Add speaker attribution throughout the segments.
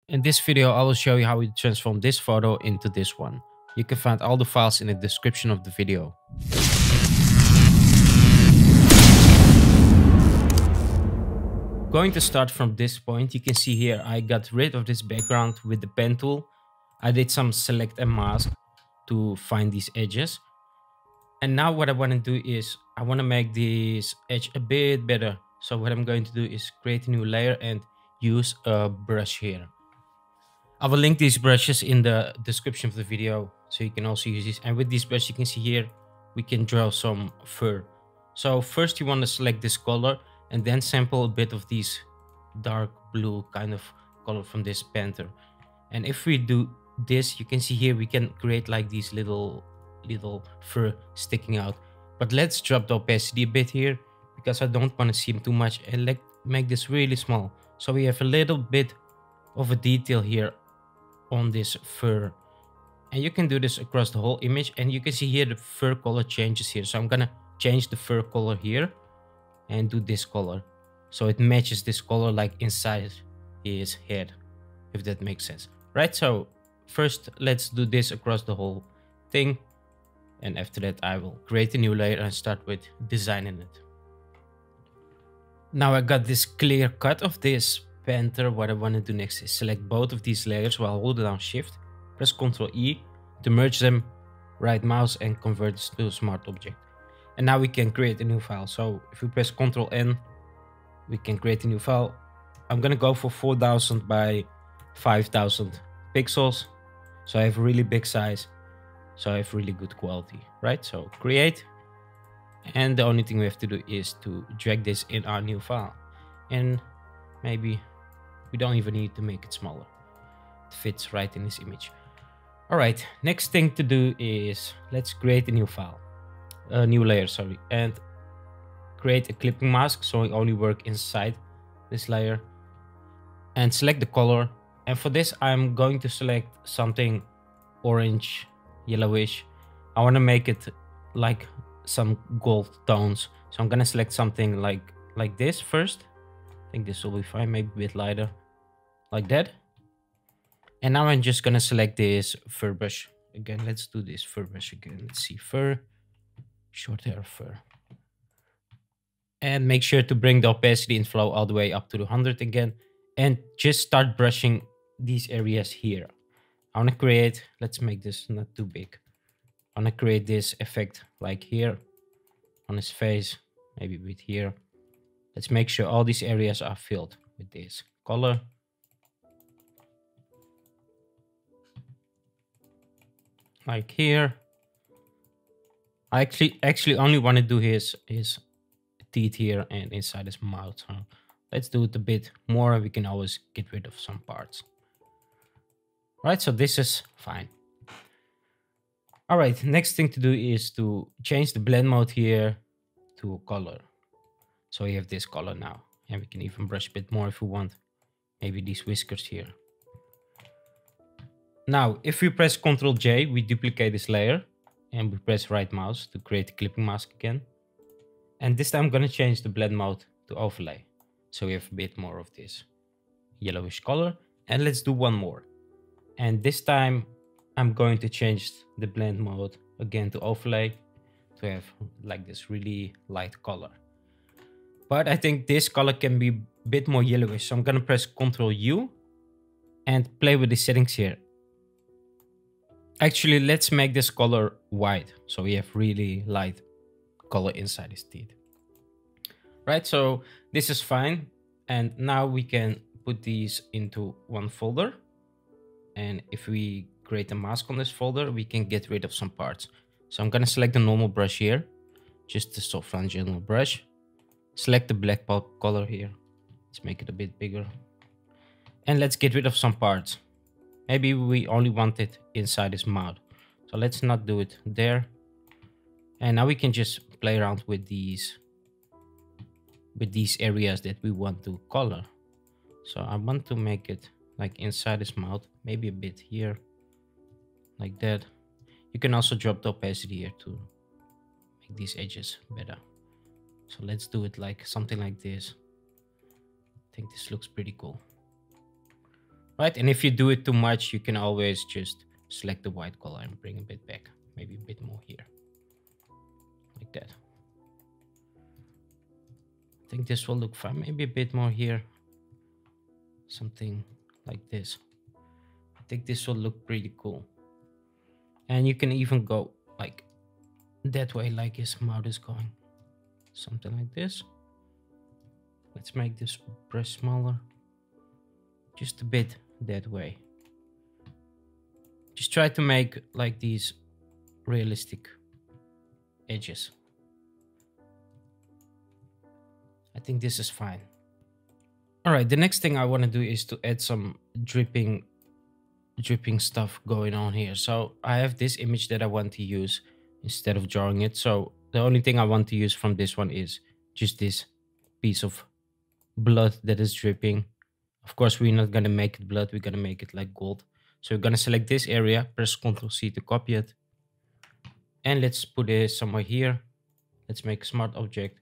Speaker 1: In this video, I will show you how we transform this photo into this one. You can find all the files in the description of the video. Going to start from this point, you can see here I got rid of this background with the pen tool. I did some select and mask to find these edges. And now what I want to do is I want to make this edge a bit better. So what I'm going to do is create a new layer and use a brush here. I will link these brushes in the description of the video, so you can also use these. And with these brushes, you can see here, we can draw some fur. So first you want to select this color and then sample a bit of these dark blue kind of color from this panther. And if we do this, you can see here, we can create like these little fur sticking out. But let's drop the opacity a bit here because I don't want to see them too much, and like make this really small. So we have a little bit of a detail here on this fur, and you can do this across the whole image. And you can see here the fur color changes here, so I'm gonna change the fur color here and do this color so it matches this color like inside his head, if that makes sense, right? So first let's do this across the whole thing, and after that I will create a new layer and start with designing it. Now I got this clear cut of this panther. What I want to do next is select both of these layers while holding down shift, press Ctrl E to merge them, right mouse and convert this to a smart object. And now we can create a new file. So if we press Ctrl N, we can create a new file. I'm gonna go for 4000 by 5000 pixels, so I have a really big size, so I have really good quality, right? So create, and the only thing we have to do is to drag this in our new file, and maybe we don't even need to make it smaller. It fits right in this image. All right, next thing to do is let's create a new file, a new layer, sorry, and create a clipping mask so we only work inside this layer, and select the color. And for this, I'm going to select something orange, yellowish. I want to make it like some gold tones, so I'm gonna select something like this first. I think this will be fine, maybe a bit lighter, like that. And now I'm just gonna select this fur brush again. Let's do this fur brush again. Let's see, fur, short hair fur. And make sure to bring the opacity and flow all the way up to 100 again. And just start brushing these areas here. I wanna create, let's make this not too big. I wanna create this effect like here on his face, maybe a bit here. Let's make sure all these areas are filled with this color. Like here. I actually only want to do his teeth here and inside his mouth. So let's do it a bit more. We can always get rid of some parts. Right, so this is fine. All right, next thing to do is to change the blend mode here to color. So we have this color now, and we can even brush a bit more if we want. Maybe these whiskers here. Now, if we press Ctrl J, we duplicate this layer, and we press right mouse to create a clipping mask again. And this time I'm gonna change the blend mode to overlay. So we have a bit more of this yellowish color. And let's do one more. And this time I'm going to change the blend mode again to overlay to have like this really light color. But I think this color can be a bit more yellowish. So I'm gonna press Ctrl U and play with the settings here. Actually, let's make this color white, so we have really light color inside his teeth. Right, so this is fine. And now we can put these into one folder. And if we create a mask on this folder, we can get rid of some parts. So I'm gonna select the normal brush here, just the soft round general brush. Select the black pulp color here. Let's make it a bit bigger. And let's get rid of some parts. Maybe we only want it inside his mouth. So let's not do it there. And now we can just play around with these areas that we want to color. So I want to make it like inside his mouth, maybe a bit here, like that. You can also drop the opacity here to make these edges better. So let's do it like something like this. I think this looks pretty cool. Right, and if you do it too much, you can always just select the white color and bring a bit back. Maybe a bit more here. Like that. I think this will look fine. Maybe a bit more here. Something like this. I think this will look pretty cool. And you can even go like that way, like his mouth is going. Something like this. Let's make this brush smaller. Just a bit that way. Just try to make like these realistic edges. I think this is fine. All right, the next thing I want to do is to add some dripping stuff going on here. So I have this image that I want to use instead of drawing it. So the only thing I want to use from this one is just this piece of blood that is dripping. Of course, we're not going to make it blood. We're going to make it like gold. So we're going to select this area, press Ctrl C to copy it. And let's put it somewhere here. Let's make a smart object.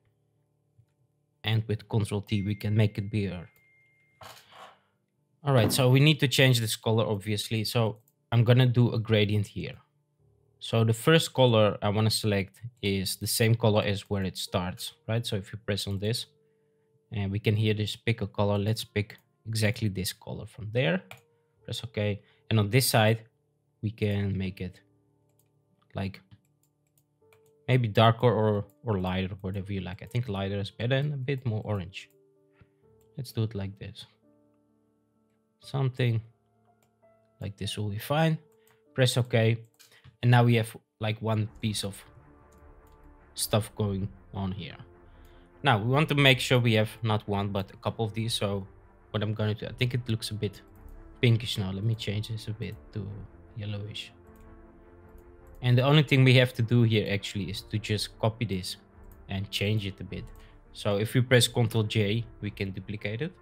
Speaker 1: And with Ctrl T, we can make it bigger. All right, so we need to change this color, obviously. So I'm going to do a gradient here. So the first color I want to select is the same color as where it starts, right? So if you press on this, and we can here just pick a color. Let's pick exactly this color from there. Press OK. And on this side, we can make it like maybe darker or lighter, whatever you like. I think lighter is better and a bit more orange. Let's do it like this. Something like this will be fine. Press OK. And now we have like one piece of stuff going on here. Now we want to make sure we have not one, but a couple of these. So what I'm going to do, I think it looks a bit pinkish now. Let me change this a bit to yellowish. And the only thing we have to do here actually is to just copy this and change it a bit. So if we press Ctrl J, we can duplicate it.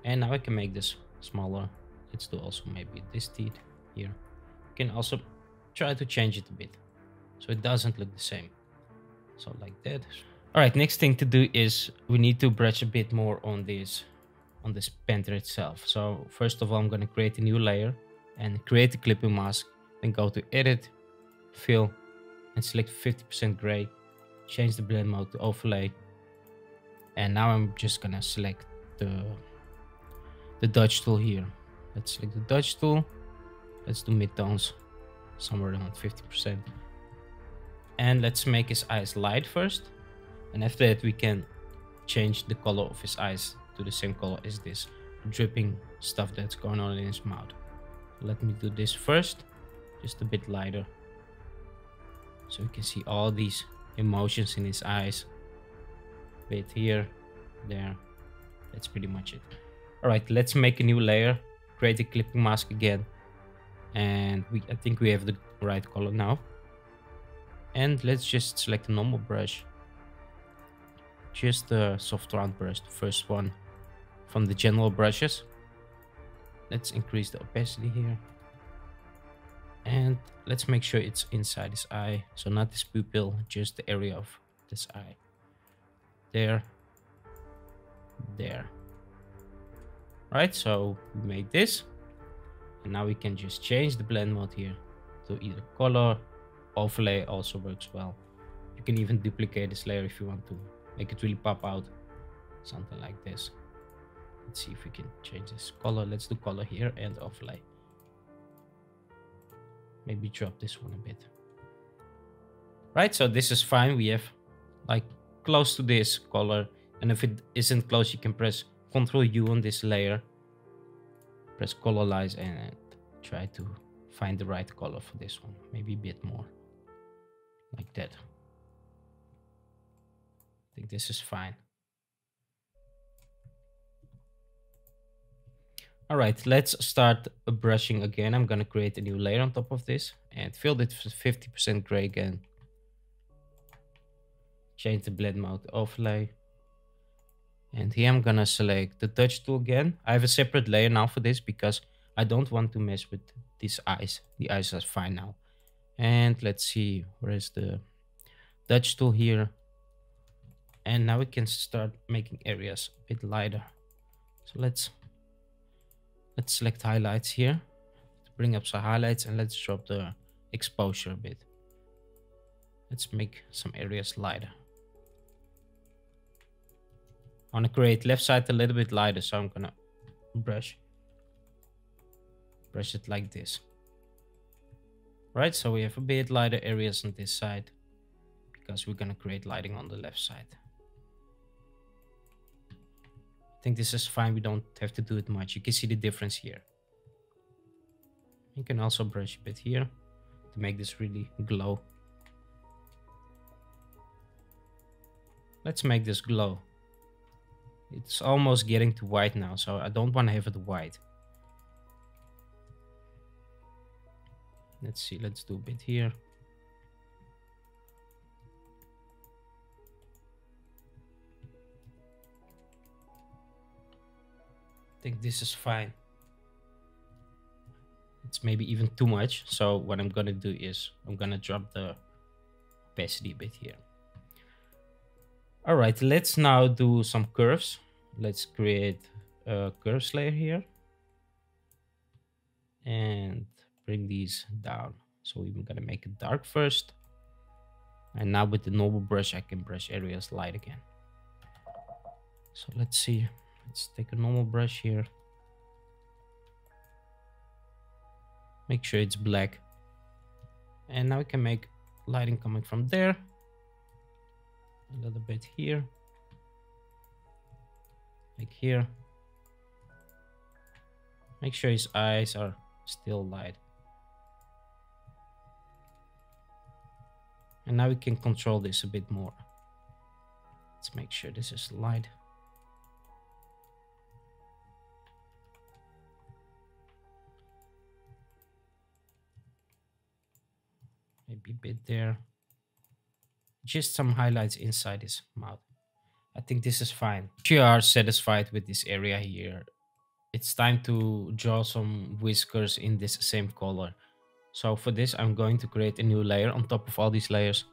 Speaker 1: And now I can make this smaller. Let's do also maybe this teeth here. You can also try to change it a bit so it doesn't look the same. So like that. All right, next thing to do is we need to brush a bit more on this painter itself. So first of all, I'm going to create a new layer and create a clipping mask. Then go to Edit, Fill, and select 50% gray. Change the blend mode to overlay. And now I'm just going to select the Dodge tool here. Let's select the Dodge tool. Let's do midtones somewhere around 50%. And let's make his eyes light first. And after that, we can change the color of his eyes to the same color as this dripping stuff that's going on in his mouth. Let me do this first, just a bit lighter. So you can see all these emotions in his eyes. Bit here, there. That's pretty much it. All right, let's make a new layer. Create a clipping mask again. And I think we have the right color now. And let's just select a normal brush. Just a soft round brush, the first one from the general brushes. Let's increase the opacity here. And let's make sure it's inside his eye. So not this pupil, just the area of this eye. There. There. Right, so we made this. And now we can just change the blend mode here to either color, overlay also works well. You can even duplicate this layer if you want to make it really pop out. Something like this. Let's see if we can change this color. Let's do color here and overlay. Maybe drop this one a bit. Right, so this is fine. We have like close to this color. And if it isn't close, you can press Ctrl U on this layer. Press colorize and try to find the right color for this one. Maybe a bit more. Like that. I think this is fine. All right, let's start brushing again. I'm going to create a new layer on top of this and fill it with 50% gray again. Change the blend mode to overlay. And here I'm going to select the touch tool again. I have a separate layer now for this because I don't want to mess with these eyes. The eyes are fine now. And let's see, where is the Dutch tool here? And now we can start making areas a bit lighter. So let's Let's select highlights here to bring up some highlights, and let's drop the exposure a bit. Let's make some areas lighter. I want to create left side a little bit lighter, so I'm gonna brush it like this. Right, so we have a bit lighter areas on this side because we're gonna create lighting on the left side. I think this is fine. We don't have to do it much. You can see the difference here. You can also brush a bit here to make this really glow. Let's make this glow. It's almost getting to white now, so I don't want to have it white. Let's see, let's do a bit here. I think this is fine. It's maybe even too much, so what I'm gonna do is I'm gonna drop the opacity a bit here. All right, let's now do some curves. Let's create a curves layer here and bring these down. So we're gonna make it dark first, and now with the normal brush I can brush areas light again. So let's see, let's take a normal brush here, make sure it's black, and now we can make lighting coming from there, a little bit here, like here. Make sure his eyes are still light. And now we can control this a bit more. Let's make sure this is light. Maybe a bit there. Just some highlights inside his mouth. I think this is fine. If you are satisfied with this area here, it's time to draw some whiskers in this same color. So for this, I'm going to create a new layer on top of all these layers.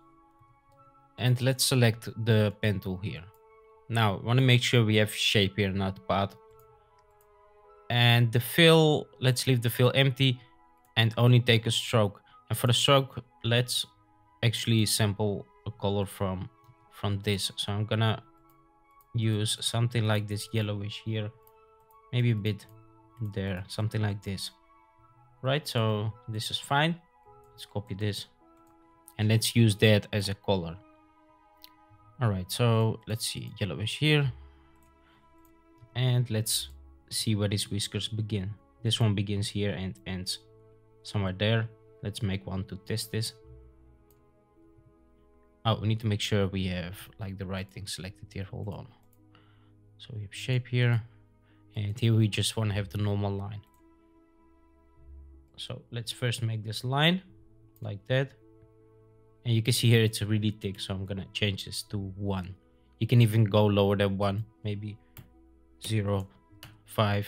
Speaker 1: And let's select the pen tool here. Now, I want to make sure we have shape here, not path. And the fill, let's leave the fill empty and only take a stroke. And for the stroke, let's actually sample a color from this. So I'm gonna use something like this yellowish here, maybe a bit there, something like this. Right, so this is fine. Let's copy this and let's use that as a color. All right, so let's see, yellowish here, and let's see where these whiskers begin. This one begins here and ends somewhere there. Let's make one to test this. Oh, we need to make sure we have like the right thing selected here. Hold on. So we have shape here, and here we just want to have the normal line. So let's first make this line like that. And you can see here it's really thick, so I'm gonna change this to 1. You can even go lower than 1, maybe 0.5.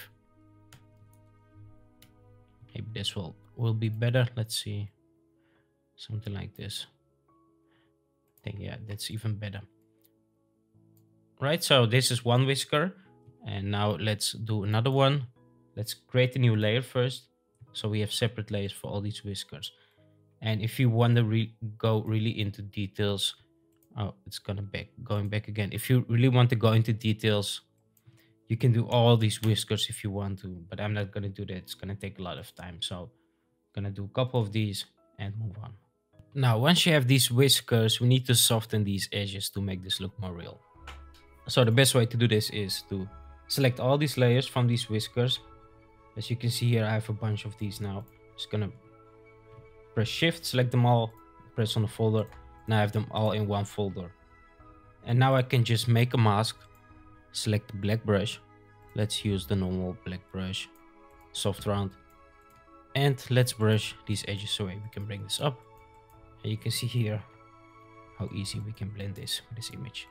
Speaker 1: Maybe this will be better. Let's see, something like this. I think, yeah, that's even better. Right, so this is one whisker, and now let's do another one. Let's create a new layer first, so we have separate layers for all these whiskers. And if you want to go really into details, oh, it's going back again. If you really want to go into details, you can do all these whiskers if you want to, but I'm not going to do that. It's going to take a lot of time. So I'm going to do a couple of these and move on. Now, once you have these whiskers, we need to soften these edges to make this look more real. So the best way to do this is to select all these layers from these whiskers. As you can see here, I have a bunch of these now. Just going to press shift, select them all, press on the folder. Now I have them all in one folder. And now I can just make a mask, select the black brush. Let's use the normal black brush, soft round. And let's brush these edges away. We can bring this up. And you can see here how easy we can blend this with this image.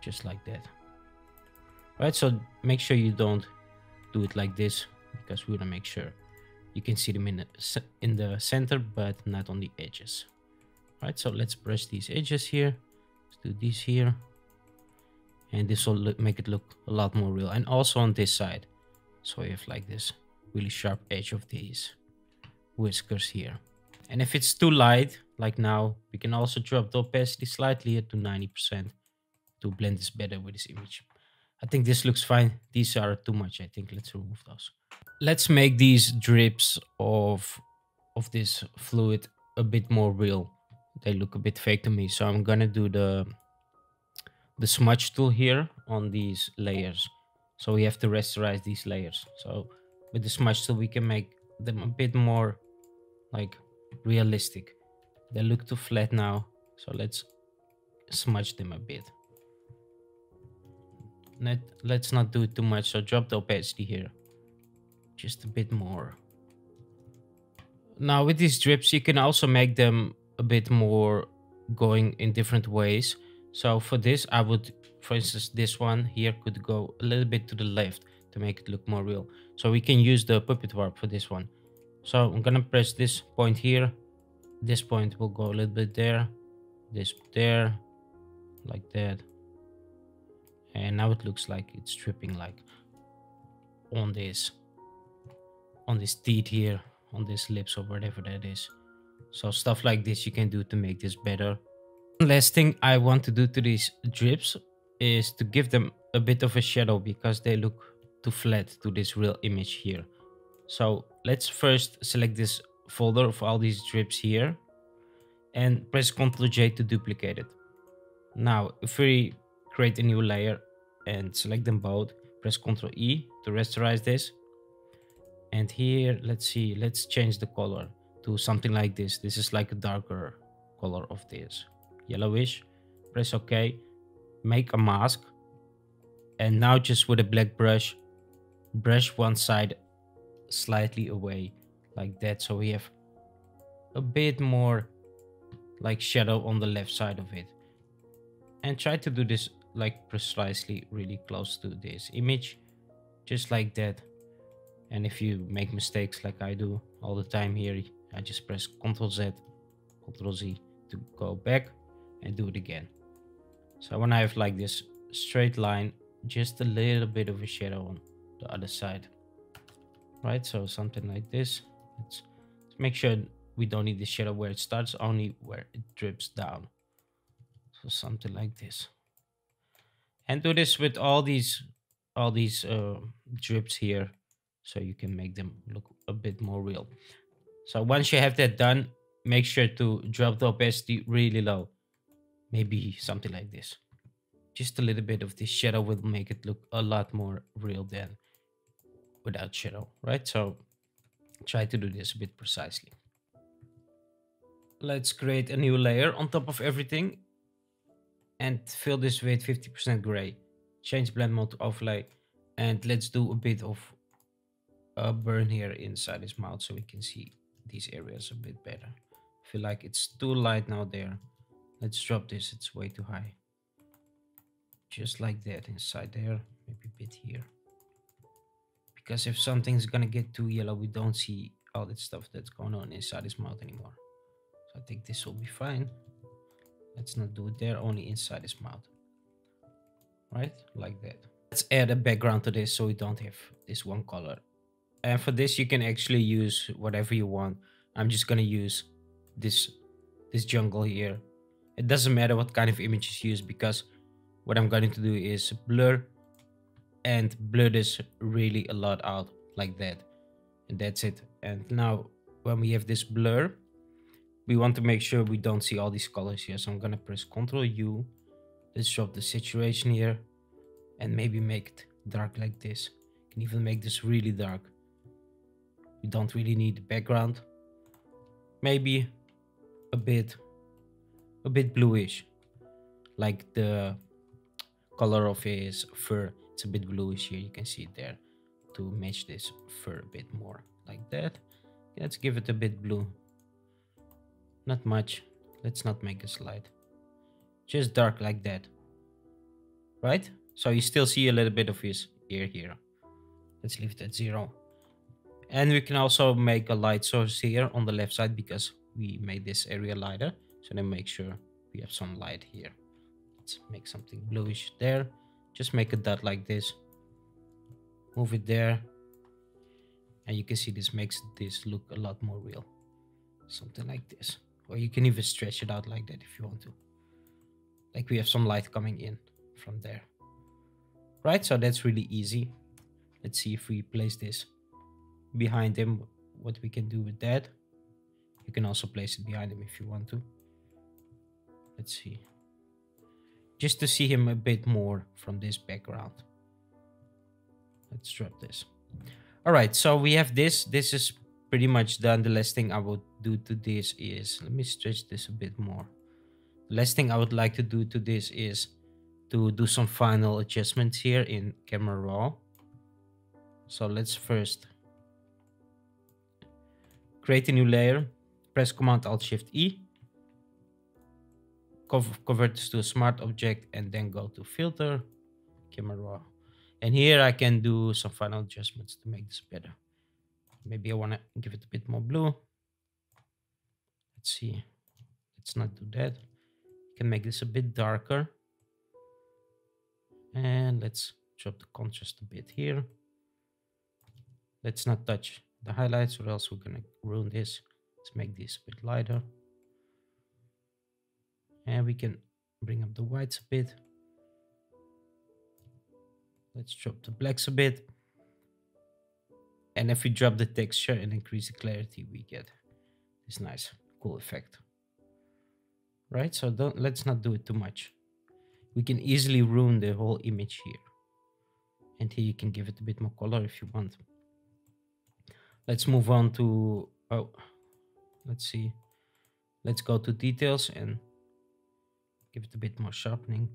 Speaker 1: Just like that. Right, so make sure you don't do it like this, because we want to make sure you can see them in the center, but not on the edges. Right, so let's brush these edges here. Let's do this here. And this will make it look a lot more real. And also on this side. So we have like this really sharp edge of these whiskers here. And if it's too light, like now, we can also drop the opacity slightly here to 90% to blend this better with this image. I think this looks fine. These are too much, I think. Let's remove those. Let's make these drips of this fluid a bit more real. They look a bit fake to me, so I'm gonna do the smudge tool here on these layers. So we have to rasterize these layers. So with the smudge tool we can make them a bit more like realistic. They look too flat now, so let's smudge them a bit. Let's not do it too much, so drop the opacity here just a bit more. Now with these drips you can also make them a bit more going in different ways. So for this I would, for instance, this one here could go a little bit to the left to make it look more real. So we can use the puppet warp for this one. So I'm gonna press this point here. This point will go a little bit there, this there, like that. And now it looks like it's dripping like on this teeth here, on this lips or whatever that is. So stuff like this you can do to make this better. One last thing I want to do to these drips is to give them a bit of a shadow because they look too flat to this real image here. So let's first select this folder of all these drips here and press Ctrl J to duplicate it. Now if we create a new layer and select them both, press Ctrl E to rasterize this. And here, let's see, let's change the color to something like this. This is like a darker color of this, yellowish. Press OK, make a mask. And now just with a black brush, brush one side slightly away like that. So we have a bit more like shadow on the left side of it. And try to do this like precisely really close to this image, just like that. And if you make mistakes like I do all the time here, I just press Ctrl Z, Ctrl Z to go back and do it again. So when I have like this straight line, just a little bit of a shadow on the other side, right? So something like this. Let's make sure we don't need the shadow where it starts, only where it drips down. So something like this. And do this with all these drips here, so you can make them look a bit more real. So once you have that done, make sure to drop the opacity really low. Maybe something like this. Just a little bit of this shadow will make it look a lot more real than without shadow, right? So try to do this a bit precisely. Let's create a new layer on top of everything and fill this with 50% gray. Change blend mode to overlay, and let's do a bit of a burn here inside his mouth so we can see these areas a bit better. I feel like it's too light now there. Let's drop this, it's way too high. Just like that inside there, maybe a bit here. Because if something's gonna get too yellow, we don't see all that stuff that's going on inside his mouth anymore. So I think this will be fine. Let's not do it there, only inside his mouth. Right, like that. Let's add a background to this so we don't have this one color. And for this you can actually use whatever you want. I'm just gonna use this jungle here. It doesn't matter what kind of images you use, because what I'm going to do is blur this really a lot out like that, and that's it. And now when we have this blur, we want to make sure we don't see all these colors here. So I'm gonna press Ctrl U. Let's drop the saturation here and maybe make it dark like this. You can even make this really dark. You don't really need the background. Maybe a bit bluish, like the color of his fur. It's a bit bluish here. You can see it there, to match this fur a bit more like that. Let's give it a bit blue. Not much. Let's not make a slide. Just dark like that. Right? So you still see a little bit of his ear here. Let's leave it at 0. And we can also make a light source here on the left side, because we made this area lighter. So then make sure we have some light here. Let's make something bluish there. Just make a dot like this. Move it there. And you can see this makes this look a lot more real. Something like this. Or you can even stretch it out like that if you want to. Like we have some light coming in from there. Right, so that's really easy. Let's see if we place this behind him, what we can do with that. You can also place it behind him if you want to. Let's see. Just to see him a bit more from this background. Let's drop this. All right, so we have this. This is pretty much done. The last thing I would do to this is, let me stretch this a bit more. The last thing I would like to do to this is to do some final adjustments here in Camera Raw. So let's first create a new layer, press Command Alt Shift E, convert this to a smart object, and then go to Filter, Camera Raw. And here I can do some final adjustments to make this better. Maybe I want to give it a bit more blue. Let's see. Let's not do that. You can make this a bit darker. And let's drop the contrast a bit here. Let's not touch the highlights or else we're going to ruin this. Let's make this a bit lighter. And we can bring up the whites a bit. Let's drop the blacks a bit. And if we drop the texture and increase the clarity, we get this nice, cool effect. Right, so let's not do it too much. We can easily ruin the whole image here. And here you can give it a bit more color if you want. Let's move on to, let's see. Let's go to details and give it a bit more sharpening.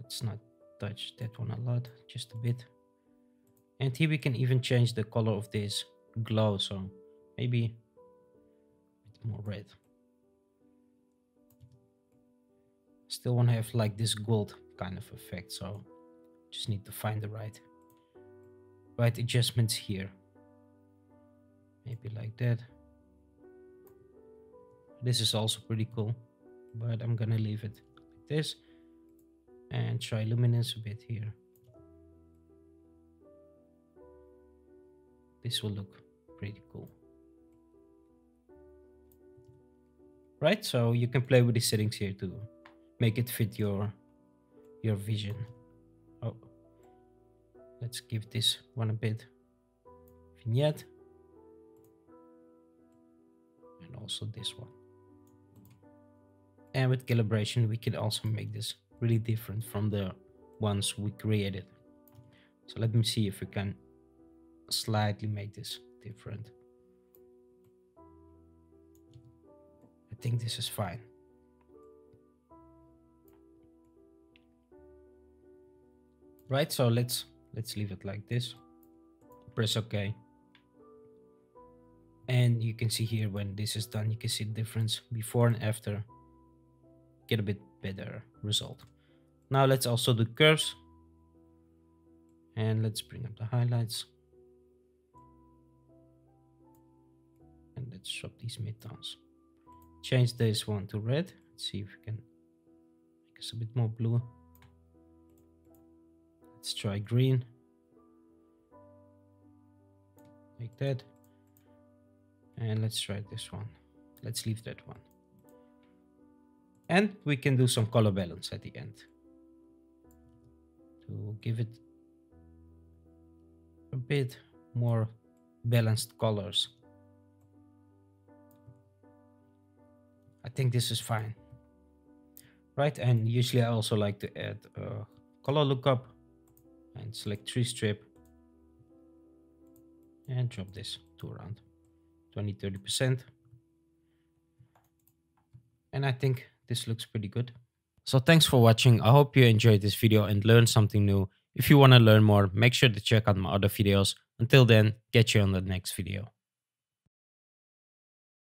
Speaker 1: Let's not touch that one a lot, just a bit. And here we can even change the color of this glow, so maybe a bit more red. Still want to have like this gold kind of effect, so just need to find the right adjustments here. Maybe like that. This is also pretty cool, but I'm gonna leave it like this and try luminance a bit here. This will look pretty cool. Right, so you can play with the settings here to make it fit your vision. Oh, let's give this one a bit vignette. And also this one. And with calibration, we can also make this really different from the ones we created. So let me see if we can slightly make this different. I think this is fine. Right, so let's leave it like this. Press OK. And you can see here when this is done, you can see the difference before and after. Get a bit better result. Now let's also do curves. And let's bring up the highlights. And let's drop these midtones. Change this one to red. Let's see if we can make this a bit more blue. Let's try green. Like that. And let's try this one. Let's leave that one. And we can do some color balance at the end to give it a bit more balanced colors. I think this is fine. Right, and usually I also like to add a color lookup and select tree strip and drop this to around 20-30%. And I think this looks pretty good. So thanks for watching. I hope you enjoyed this video and learned something new. If you want to learn more, make sure to check out my other videos. Until then, catch you on the next video.